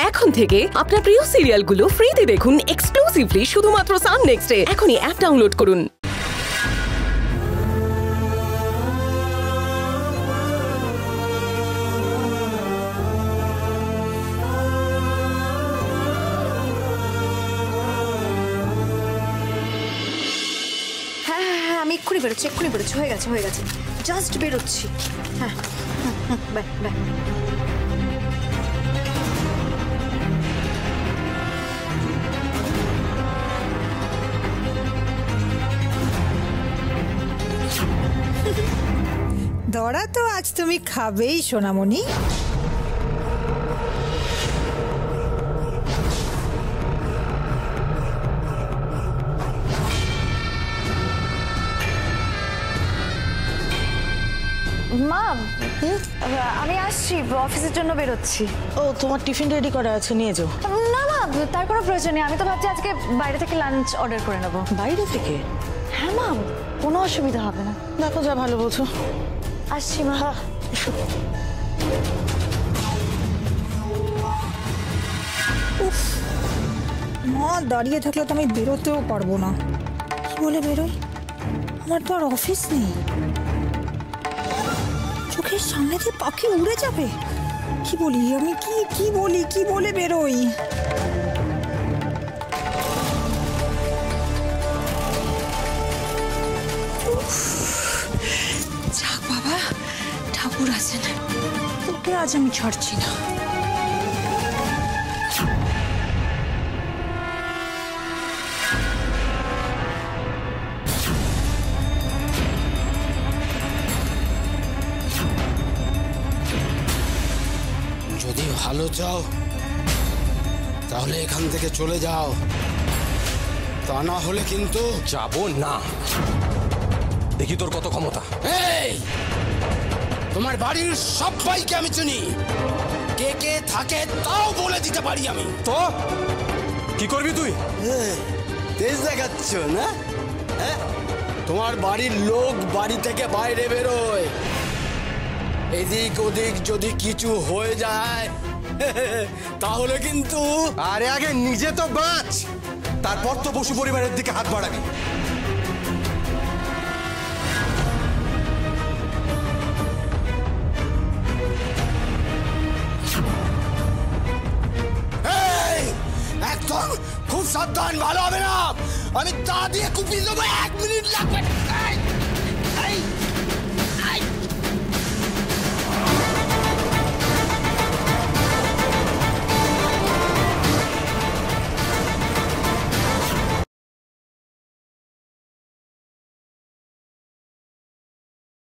এখন থেকে আপনার প্রিয় সিরিয়ালগুলো ফ্রিতে দেখুন এক্সক্লুসিভলি শুধুমাত্র সান নেক্সটে। এখনই অ্যাপ ডাউনলোড করুন। আমি এক্ষুনি বেরোচ্ছি হয়ে গেছে জাস্ট বেরোচ্ছি। হ্যাঁ বাই বাই। দড়া তো আজ তুমি খাবেই সোনামণি। মা আমি আসছি, অফিসের জন্য বেরোচ্ছি। ও তোমার টিফিন রেডি করা আছে, নিয়ে যাও। না মা তার কোনো প্রয়োজন নেই, আমি তো ভাবছি আজকে বাইরে থেকে লাঞ্চ অর্ডার করে নেবো। বাইরে থেকে? হ্যাঁ মা, কোনো অসুবিধা হবে না। দেখো যা ভালো বোঝো। আসছি মা। মা দাঁড়িয়ে থাকলে তো আমি বেরোতেও পারবো না। কি বলে বেরোই? আমার তো আর অফিস নেই। চোখের সামনে দিয়ে পাখি উড়ে যাবে। কি বলি আমি, কি বলে বেরোই? যাক বাবা, ঠাকুর আছেন, তোকে আজ আমি ছাড়ছি না। যদি ভালো চাও তাহলে এখান থেকে চলে যাও, তা না হলে কিন্তু যাব না। দেখি তোর কত ক্ষমতা। এই তোমার বাড়ির সবাইকে আমি চিনি, কে কে থাকে তাও বলে দিতে পারি আমি। তো কি করবি তুই? তেজ দেখাচ্ছ না? তোমার বাড়ির লোক বাড়ি থেকে বাইরে বেরোয়, এদিক ওদিক যদি কিছু হয়ে যায় তাহলে কিন্তু। আরে আগে নিজে তো বাঁচ, তারপর তো বসু পরিবারের দিকে হাত বাড়াবি। একদম খুব সাবধান, ভালো হবে না। আমি তা দিয়ে কুপিয়ে দেবো, 1 মিনিট লাগবে।